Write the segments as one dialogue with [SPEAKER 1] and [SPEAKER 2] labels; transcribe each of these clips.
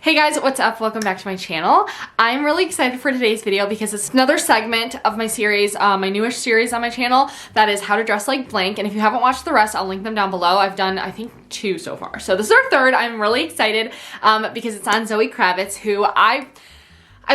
[SPEAKER 1] Hey guys, what's up? Welcome back to my channel. I'm really excited for today's video because it's another segment of my series, my newish series on my channel, that is how to dress like blank. And if you haven't watched the rest, I'll link them down below. I've done, I think, 2 so far. So this is our third. I'm really excited because it's on ZOE KRAVITZ, who I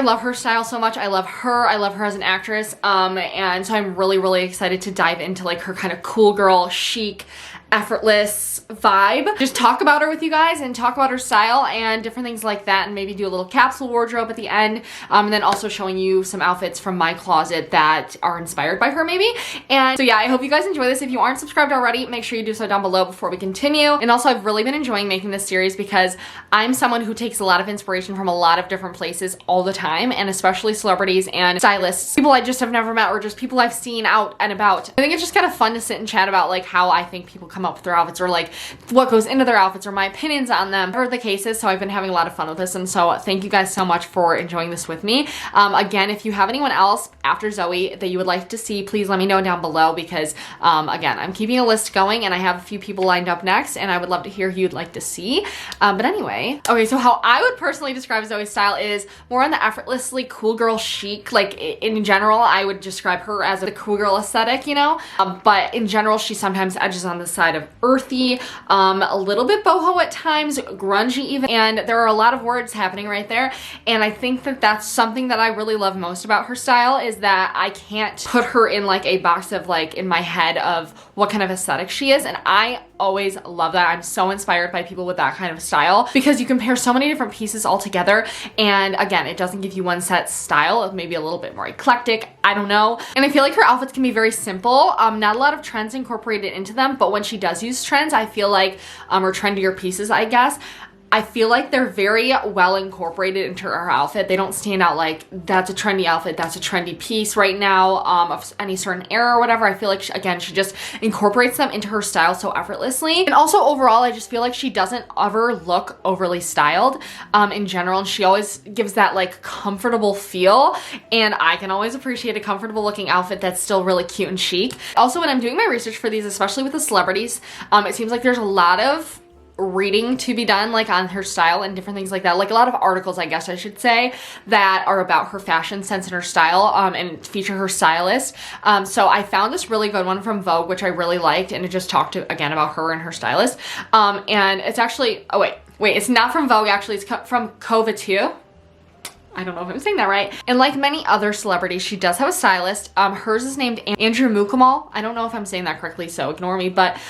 [SPEAKER 1] love her style so much. I love her as an actress. And so I'm really excited to dive into like her kind of cool girl, chic, effortless vibe. Just talk about her with you guys and talk about her style and different things like that, and maybe do a little capsule wardrobe at the end, and then also showing you some outfits from my closet that are inspired by her maybe. And so yeah, I hope you guys enjoy this. If you aren't subscribed already, make sure you do so down below before we continue. And also, I've really been enjoying making this series because I'm someone who takes a lot of inspiration from a lot of different places all the time, and especially celebrities and stylists, people I just have never met or just people I've seen out and about. I think it's just kind of fun to sit and chat about like how I think people come up with their outfits, or like what goes into their outfits, or my opinions on them, or the cases. So I've been having a lot of fun with this, and so thank you guys so much for enjoying this with me. Again, if you have anyone else after ZOE that you would like to see, please let me know down below, because again, I'm keeping a list going and I have a few people lined up next, and I would love to hear who you'd like to see. But anyway, okay, so how I would personally describe ZOE's style is more on the effortlessly cool girl chic. Like in general, I would describe her as a cool girl aesthetic, you know, but in general, she sometimes edges on the side of earthy, a little bit boho at times, grungy even, and there are a lot of words happening right there. And I think that that's something that I really love most about her style, is that I can't put her in like a box of like in my head of what kind of aesthetic she is, and I always love that. I'm so inspired by people with that kind of style, because you compare so many different pieces all together, and again, it doesn't give you one set style, maybe a little bit more eclectic, I don't know. And I feel like her outfits can be very simple, not a lot of trends incorporated into them, but when she does use trends, I feel like, or trendier pieces, I guess, I feel like they're very well incorporated into her outfit. They don't stand out like that's a trendy outfit, that's a trendy piece right now, of any certain era or whatever. I feel like, she just incorporates them into her style so effortlessly. And also overall, I just feel like she doesn't ever look overly styled in general, and she always gives that like comfortable feel, and I can always appreciate a comfortable looking outfit that's still really cute and chic. Also, when I'm doing my research for these, especially with the celebrities, it seems like there's a lot of reading to be done like on her style and different things like that, like a lot of articles, I guess I should say, that are about her fashion sense and her style, and feature her stylist. So I found this really good one from Vogue, which I really liked, and it just talked again about her and her stylist, and it's actually, oh wait, it's not from Vogue actually, it's from KRAVITZ. I don't know if I'm saying that right. And like many other celebrities, she does have a stylist. Hers is named Andrew Mukamal. I don't know if I'm saying that correctly, so ignore me. But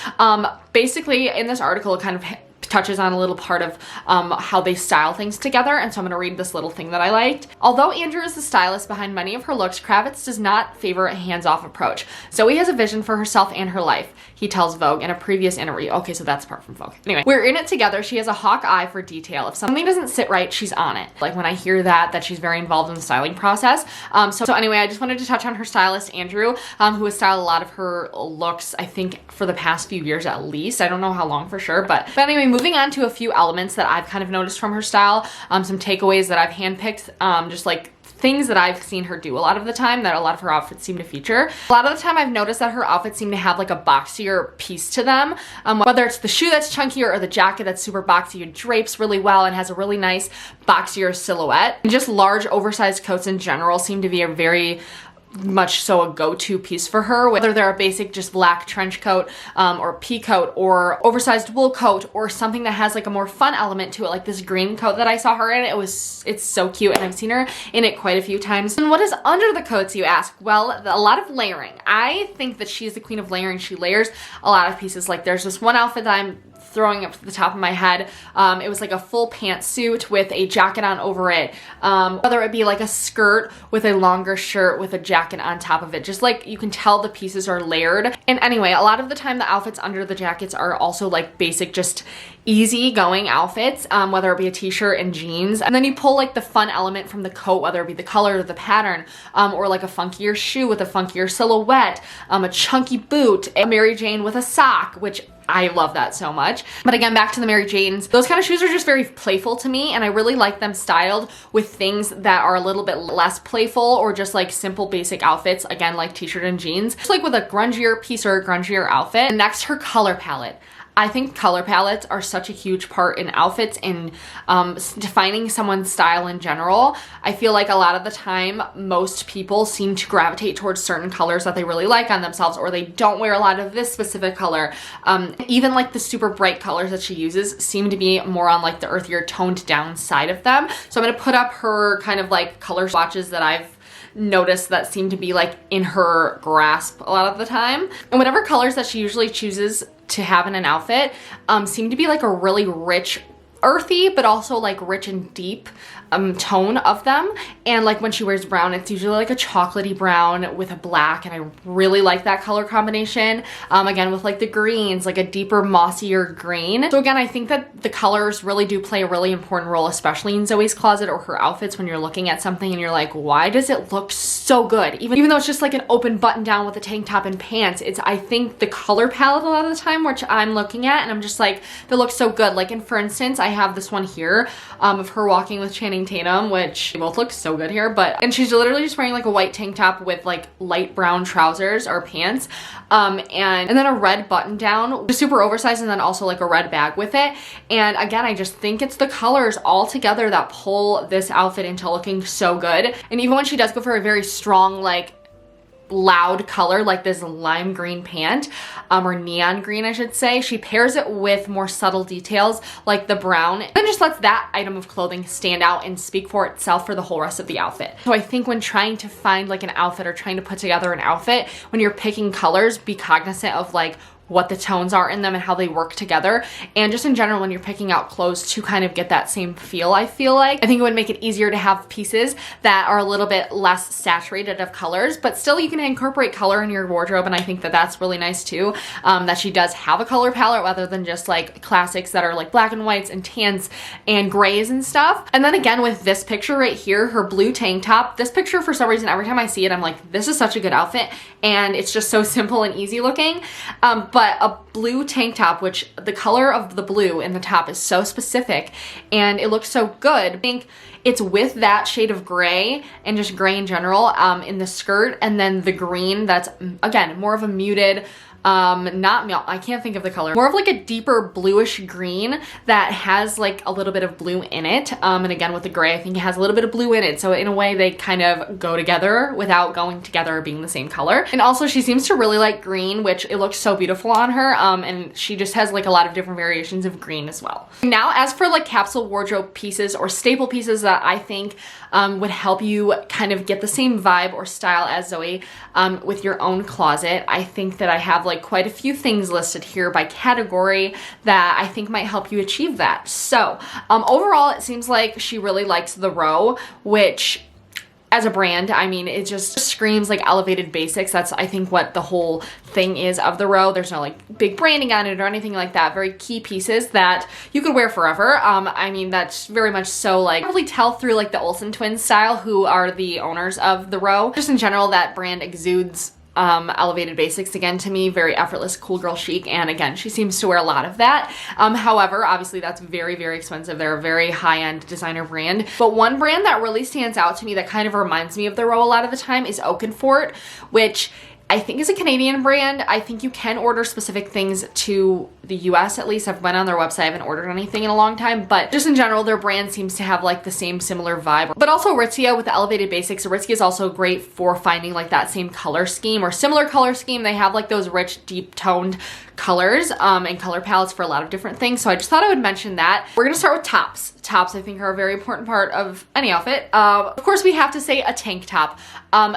[SPEAKER 1] basically in this article, it kind of touches on a little part of how they style things together, and so I'm gonna read this little thing that I liked. Although Andrew is the stylist behind many of her looks, Kravitz does not favor a hands-off approach. ZOE has a vision for herself and her life, he tells Vogue in a previous interview. Okay, so that's apart from Vogue. Anyway, we're in it together. She has a hawk eye for detail. If something doesn't sit right, she's on it. Like when I hear that she's very involved in the styling process. So anyway, I just wanted to touch on her stylist, Andrew, who has styled a lot of her looks, I think for the past few years at least. I don't know how long for sure, but anyway, moving on to a few elements that I've kind of noticed from her style, some takeaways that I've handpicked, just like things that I've seen her do a lot of the time that a lot of her outfits seem to feature. A lot of the time I've noticed that her outfits seem to have like a boxier piece to them, whether it's the shoe that's chunkier or the jacket that's super boxy and drapes really well and has a really nice boxier silhouette. And just large oversized coats in general seem to be a very much so a go-to piece for her, whether they're a basic just black trench coat, or a pea coat, or oversized wool coat, or something that has like a more fun element to it, like this green coat that I saw her in. It's so cute, and I've seen her in it quite a few times. And what is under the coats, you ask? Well, a lot of layering. I think that she's the queen of layering. She layers a lot of pieces. Like there's this one outfit that I'm throwing up to the top of my head. It was like a full pantsuit with a jacket on over it, whether it be like a skirt with a longer shirt with a jacket on top of it. Just like you can tell the pieces are layered. And anyway, a lot of the time the outfits under the jackets are also like basic, just easy going outfits, whether it be a t-shirt and jeans, and then you pull like the fun element from the coat, whether it be the color or the pattern, or like a funkier shoe with a funkier silhouette, a chunky boot, a Mary Jane with a sock, which I love that so much. But again, back to the Mary Janes, those kind of shoes are just very playful to me, and I really like them styled with things that are a little bit less playful, or just like simple basic outfits, again like t-shirt and jeans, just like with a grungier piece or a grungier outfit. And next, her color palette. I think color palettes are such a huge part in outfits and defining someone's style in general. I feel like a lot of the time, most people seem to gravitate towards certain colors that they really like on themselves, or they don't wear a lot of this specific color. Even like the super bright colors that she uses seem to be more on like the earthier toned down side of them. So I'm gonna put up her kind of like color swatches that I've noticed that seem to be like in her grasp a lot of the time. And whatever colors that she usually chooses to have in an outfit seem to be like a really rich, earthy, but also like rich and deep tone of them. And like when she wears brown, it's usually like a chocolatey brown with a black, and I really like that color combination. Again, with like the greens, like a deeper mossier green. So again, I think that the colors really do play a really important role, especially in Zoe's closet or her outfits, when you're looking at something and you're like, why does it look so good? Even though it's just like an open button down with a tank top and pants, it's, I think, the color palette a lot of the time, which I'm looking at and I'm just like, that looks so good. Like, and for instance, I have this one here of her walking with Channing Tatum, which they both look so good here, and she's literally just wearing like a white tank top with like light brown trousers or pants, and then a red button down, just super oversized, and then also like a red bag with it. And again, I just think it's the colors all together that pull this outfit into looking so good. And even when she does go for a very strong, like loud color like this lime green pant, or neon green I should say, she pairs it with more subtle details like the brown, and then just lets that item of clothing stand out and speak for itself for the whole rest of the outfit. So I think when trying to find like an outfit or trying to put together an outfit, when you're picking colors, be cognizant of like what the tones are in them and how they work together. And just in general, when you're picking out clothes to kind of get that same feel, I feel like, I think it would make it easier to have pieces that are a little bit less saturated of colors, but still you can incorporate color in your wardrobe. And I think that that's really nice too, that she does have a color palette rather than just like classics that are like black and whites and tans and grays and stuff. And then again, with this picture right here, her blue tank top, this picture, for some reason, every time I see it, I'm like, this is such a good outfit. And it's just so simple and easy looking. But a blue tank top, which the color of the blue in the top is so specific and it looks so good. I think it's with that shade of gray and just gray in general in the skirt, and then the green that's, again, more of a muted, I can't think of the color, more of like a deeper bluish green that has like a little bit of blue in it. And again, with the gray, I think it has a little bit of blue in it. So in a way they kind of go together without going together or being the same color. And also she seems to really like green, which it looks so beautiful on her. And she just has like a lot of different variations of green as well. Now, as for like capsule wardrobe pieces or staple pieces that I think would help you kind of get the same vibe or style as Zoe with your own closet, I think that I have like quite a few things listed here by category that I think might help you achieve that. So overall, it seems like she really likes the Row, which as a brand, I mean, it just screams like elevated basics. That's, I think, what the whole thing is of the Row. There's no like big branding on it or anything like that. Very key pieces that you could wear forever. I mean, that's very much so like, probably tell through like the Olsen twins style, who are the owners of the Row. Just in general, that brand exudes elevated basics again to me, very effortless, cool girl chic, and again, she seems to wear a lot of that. However, obviously that's very, very expensive. They're a very high-end designer brand, but one brand that really stands out to me that kind of reminds me of the Row a lot of the time is Oakenfort, which I think is a Canadian brand. I think you can order specific things to the US at least. I've went on their website, I haven't ordered anything in a long time, but just in general, their brand seems to have like the same similar vibe. But also Aritzia with the elevated basics. Aritzia is also great for finding like that same color scheme or similar color scheme. They have like those rich, deep toned colors and color palettes for a lot of different things. So I just thought I would mention that. We're gonna start with tops. Tops, I think, are a very important part of any outfit. Of course, we have to say a tank top.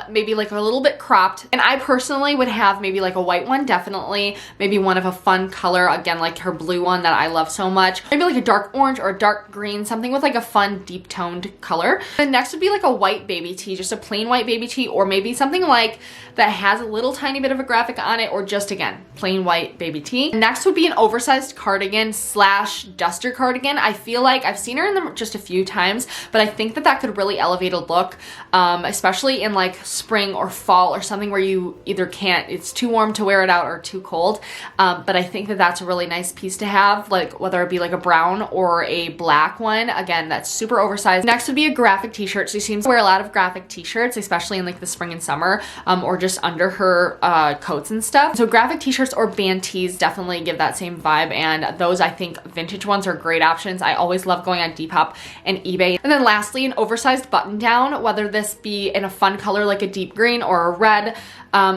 [SPEAKER 1] Maybe like a little bit cropped. And I personally would have maybe like a white one, definitely. Maybe one of a fun color, again, like her blue one that I love so much. Maybe like a dark orange or a dark green, something with like a fun, deep toned color. And next would be like a white baby tee, just a plain white baby tee, or maybe something like that has a little tiny bit of a graphic on it, or just, again, plain white baby tee. Next would be an oversized cardigan slash duster cardigan. I feel like I've seen her in them just a few times, but I think that that could really elevate a look, especially in like spring or fall or something where you either can't, it's too warm to wear it out or too cold. But I think that that's a really nice piece to have, like whether it be like a brown or a black one. Again, that's super oversized. Next would be a graphic t-shirt. She seems to wear a lot of graphic t-shirts, especially in like the spring and summer, or just under her coats and stuff. So graphic t-shirts or band tees definitely give that same vibe, and those I think vintage ones are great options. I always love going on Depop and eBay. And then lastly, an oversized button down, whether this be in a fun color like a deep green or a red,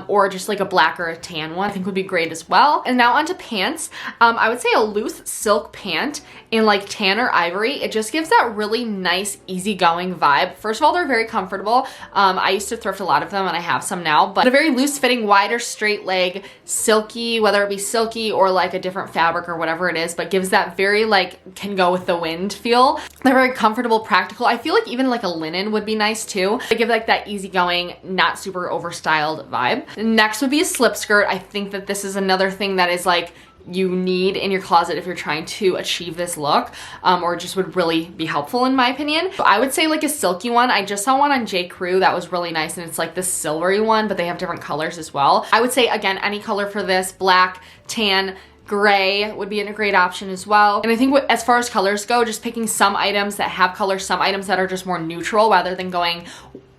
[SPEAKER 1] or just like a black or a tan one, I think would be great as well. And now onto pants. I would say a loose silk pant in like tan or ivory. It just gives that really nice, easygoing vibe. First of all, they're very comfortable. I used to thrift a lot of them and I have some now, but a very loose fitting, wider, straight leg, silky, whether it be silky or like a different fabric or whatever it is, but gives that very like can go with the wind feel. They're very comfortable, practical. I feel like even like a linen would be nice too. They give like that easygoing, not super overstyled vibe. Next would be a slip skirt. I think that this is another thing that is like you need in your closet if you're trying to achieve this look, or just would really be helpful in my opinion. So I would say like a silky one. I just saw one on J. Crew that was really nice, and it's like this silvery one, but they have different colors as well. I would say again, any color for this, black, tan, gray would be a great option as well. And I think as far as colors go, just picking some items that have color, some items that are just more neutral rather than going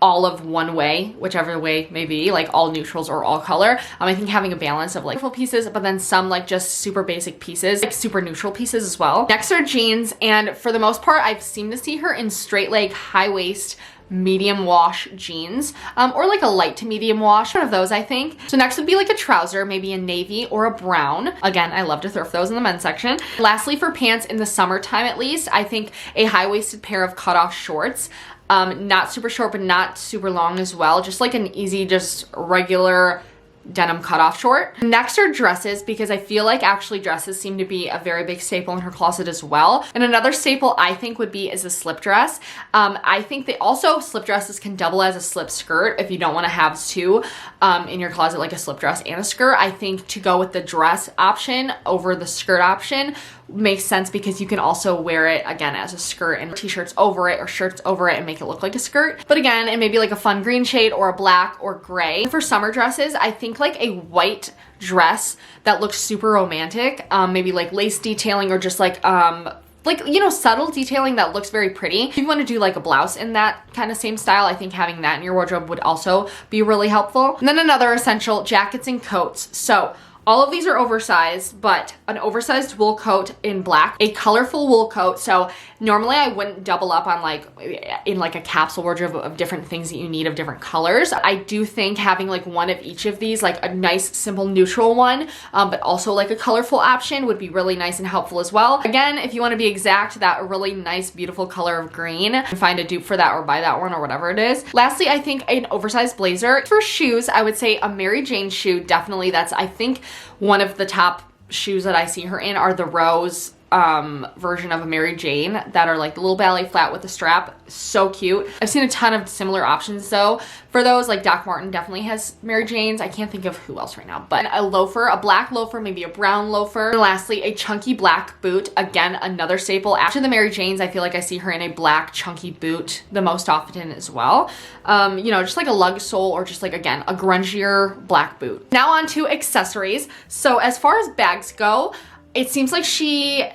[SPEAKER 1] all of one way, whichever way may be, like all neutrals or all color. I think having a balance of like full pieces, but then some like just super basic pieces, like super neutral pieces as well. Next are jeans, and for the most part, I've seemed to see her in straight leg, high waist, medium wash jeans, or like a light to medium wash, one of those I think. So next would be like a trouser, maybe a navy or a brown. Again, I love to thrift those in the men's section. Lastly, for pants in the summertime at least, I think a high-waisted pair of cutoff shorts. Not super short, but not super long as well. Just like an easy, just regular denim cutoff short. Next are dresses, because I feel like actually dresses seem to be a very big staple in her closet as well. And another staple I think would be is a slip dress. I think they also, slip dresses can double as a slip skirt if you don't want to have two in your closet, like a slip dress and a skirt. I think to go with the dress option over the skirt option makes sense, because you can also wear it again as a skirt and t-shirts over it or shirts over it and make it look like a skirt. But again, it may be like a fun green shade or a black or gray. For summer dresses, I think like a white dress that looks super romantic, maybe like lace detailing or just like you know, subtle detailing that looks very pretty. If you want to do like a blouse in that kind of same style, I think having that in your wardrobe would also be really helpful. And then another essential, jackets and coats. So all of these are oversized, but an oversized wool coat in black, a colorful wool coat. So normally I wouldn't double up on like in like a capsule wardrobe of different things that you need of different colors. I do think having like one of each of these, like a nice simple neutral one, but also like a colorful option would be really nice and helpful as well. Again, if you want to be exact, that really nice beautiful color of green, and find a dupe for that or buy that one or whatever it is. Lastly, I think an oversized blazer. For shoes, I would say a Mary Jane shoe, definitely. That's I think one of the top shoes that I see her in are the Rose version of a Mary Jane that are like the little ballet flat with the strap. So cute. I've seen a ton of similar options though for those. Like Doc Martin definitely has Mary Janes. I can't think of who else right now, but a loafer, a black loafer, maybe a brown loafer. And lastly, a chunky black boot. Again, another staple. After the Mary Janes, I feel like I see her in a black chunky boot the most often as well. You know, just like a lug sole or just like, again, a grungier black boot. Now on to accessories. So as far as bags go, it seems like she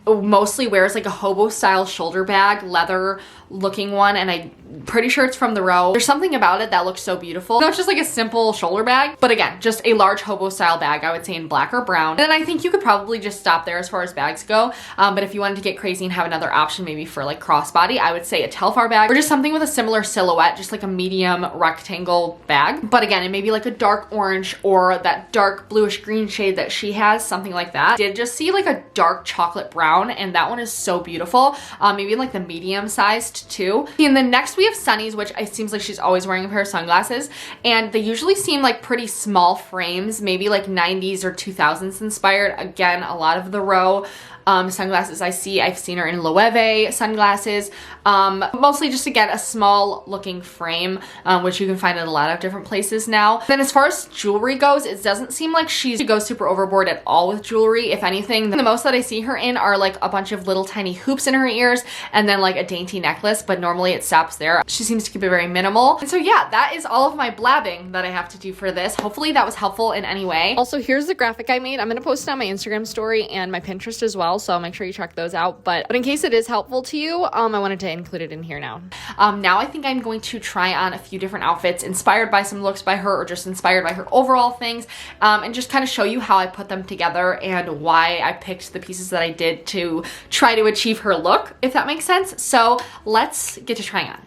[SPEAKER 1] mostly wears like a hobo style shoulder bag, leather looking one, and I'm pretty sure it's from the Row. There's something about it that looks so beautiful. No, it's just like a simple shoulder bag, but again, just a large hobo style bag, I would say in black or brown. And then I think you could probably just stop there as far as bags go. But if you wanted to get crazy and have another option maybe for like crossbody, I would say a Telfar bag or just something with a similar silhouette, just like a medium rectangle bag. But again, it may be like a dark orange or that dark bluish green shade that she has, something like that. I did just see like a dark chocolate brown, and that one is so beautiful. Maybe in like the medium sized too. And then next we have Sunny's, which it seems like she's always wearing a pair of sunglasses, and they usually seem like pretty small frames, maybe like 90s or 2000s inspired. Again, a lot of the Row sunglasses I see. I've seen her in Loewe sunglasses, mostly just to get a small looking frame, which you can find in a lot of different places now. Then as far as jewelry goes, it doesn't seem like she goes super overboard at all with jewelry. If anything, the most that I see her in are like a bunch of little tiny hoops in her ears and then like a dainty necklace, but normally it stops there. She seems to keep it very minimal. And so yeah, that is all of my blabbing that I have to do for this. Hopefully that was helpful in any way. Also, here's the graphic I made. I'm gonna post it on my Instagram story and my Pinterest as well, so make sure you check those out. But in case it is helpful to you, I wanted to include it in here now. Now I think I'm going to try on a few different outfits inspired by some looks by her or just inspired by her overall things, and just kind of show you how I put them together and why I picked the pieces that I did to try to achieve her look, if that makes sense. So let's get to trying on.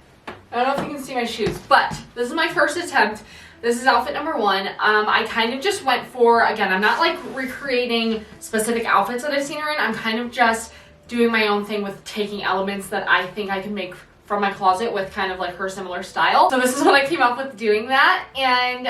[SPEAKER 1] I don't know if you can see my shoes, but this is my first attempt. This is outfit number one. I kind of just went for, again, I'm not like recreating specific outfits that I've seen her in. I'm kind of just doing my own thing with taking elements that I think I can make from my closet with kind of like her similar style. So this is what I came up with doing that. And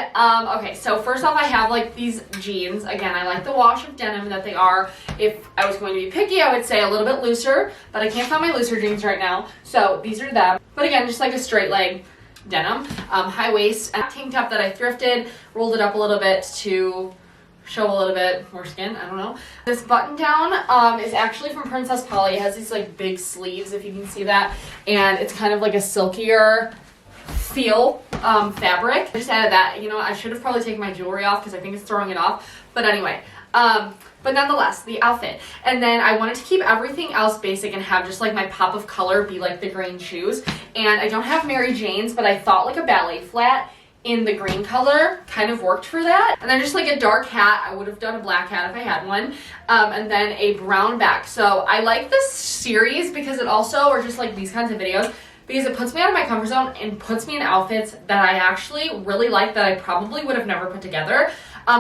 [SPEAKER 1] okay, so first off, I have like these jeans. Again, I like the wash of denim that they are. If I was going to be picky, I would say a little bit looser, but I can't find my looser jeans right now. So these are them. But again, just like a straight leg denim, high waist, and a tank top that I thrifted, rolled it up a little bit to show a little bit more skin, I don't know. This button down is actually from Princess Polly. It has these like big sleeves, if you can see that, and it's kind of like a silkier feel fabric. I just added that. You know, I should have probably taken my jewelry off because I think it's throwing it off, but anyway. But nonetheless, the outfit. And then I wanted to keep everything else basic and have just like my pop of color be like the green shoes. And I don't have Mary Jane's, but I thought like a ballet flat in the green color kind of worked for that. And then just like a dark hat. I would have done a black hat if I had one. And then a brown bag. So I like this series because it also, or just like these kinds of videos, because it puts me out of my comfort zone and puts me in outfits that I actually really like that I probably would have never put together.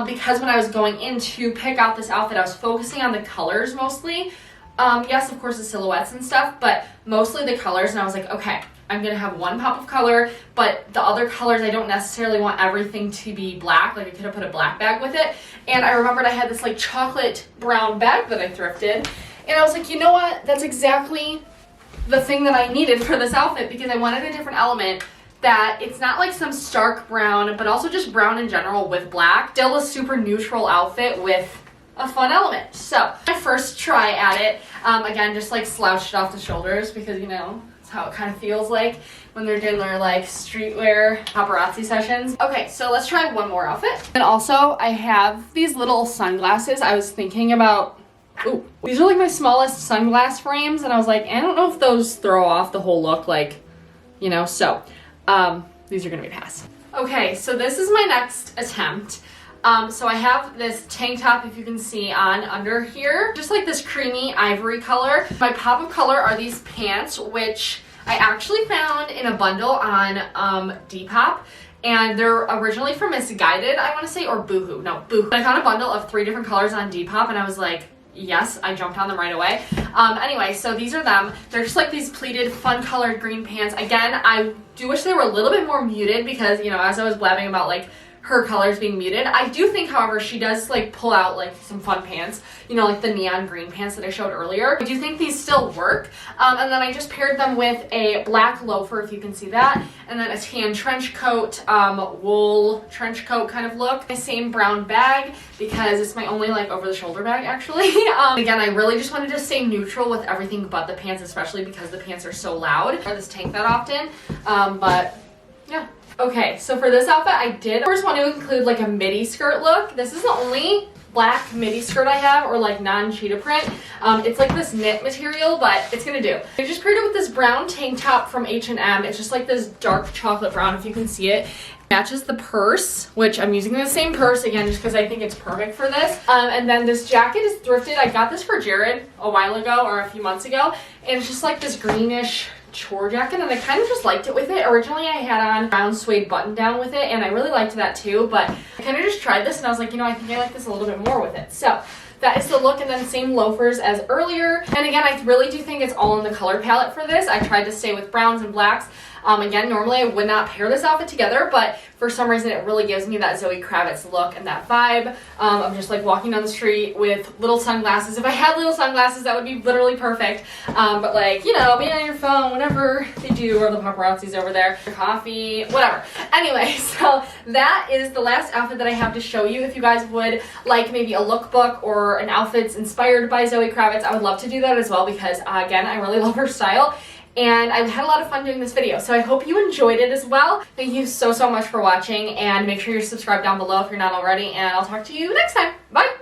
[SPEAKER 1] Because when I was going in to pick out this outfit, I was focusing on the colors mostly. Yes, of course, the silhouettes and stuff, but mostly the colors. And I was like, okay, I'm going to have one pop of color, but the other colors, I don't necessarily want everything to be black. Like I could have put a black bag with it. And I remembered I had this like chocolate brown bag that I thrifted. And I was like, you know what? That's exactly the thing that I needed for this outfit because I wanted a different element that it's not like some stark brown, but also just brown in general with black. Still a super neutral outfit with a fun element. So my first try at it, again, just like slouched off the shoulders because, you know, that's how it kind of feels like when they're doing their like streetwear paparazzi sessions. Okay, so let's try one more outfit. And also I have these little sunglasses. I was thinking about, ooh, these are like my smallest sunglass frames. And I was like, I don't know if those throw off the whole look, like, you know, so these are gonna be pass. Okay, so this is my next attempt. So I have this tank top, if you can see, on under here, just like this creamy ivory color. My pop of color are these pants, which I actually found in a bundle on Depop, and they're originally from Misguided, I want to say, or Boohoo. No, Boohoo. I found a bundle of 3 different colors on Depop, and I was like, yes, I jumped on them right away. Anyway, so these are them. They're just like these pleated, fun colored green pants. Again, I do wish they were a little bit more muted because, you know, as I was blabbing about like her colors being muted, I do think, however, she does like pull out like some fun pants, you know, like the neon green pants that I showed earlier. I do think these still work. And then I just paired them with a black loafer, if you can see that, and then a tan trench coat, wool trench coat kind of look. My same brown bag because it's my only like over the shoulder bag actually. Again, I really just wanted to stay neutral with everything but the pants, especially because the pants are so loud. I don't wear this tank that often, but yeah. Okay, so for this outfit, I did first want to include like a midi skirt look. This is the only black midi skirt I have, or like non-cheetah print. It's like this knit material, but it's gonna do. I just paired it with this brown tank top from H&M. It's just like this dark chocolate brown, if you can see it. Matches the purse, which I'm using the same purse again just because I think it's perfect for this. And then this jacket is thrifted. I got this for Jared a while ago or a few months ago, and it's just like this greenish chore jacket, and I kind of just liked it with it. Originally I had on a brown suede button down with it, and I really liked that too, but I kind of just tried this and I was like, you know, I think I like this a little bit more with it. So that is the look, and then same loafers as earlier. And again, I really do think it's all in the color palette for this. I tried to stay with browns and blacks. Again, normally I would not pair this outfit together, but for some reason it really gives me that ZOE KRAVITZ look and that vibe of just like walking down the street with little sunglasses. If I had little sunglasses, that would be literally perfect. But like, you know, being on your phone, whatever they do, or the paparazzi's over there, coffee, whatever. Anyway, so that is the last outfit that I have to show you. If you guys would like maybe a lookbook or an outfits inspired by ZOE KRAVITZ, I would love to do that as well because again, I really love her style. And I've had a lot of fun doing this video, so I hope you enjoyed it as well. Thank you so much for watching, and make sure you're subscribed down below if you're not already, and I'll talk to you next time. Bye!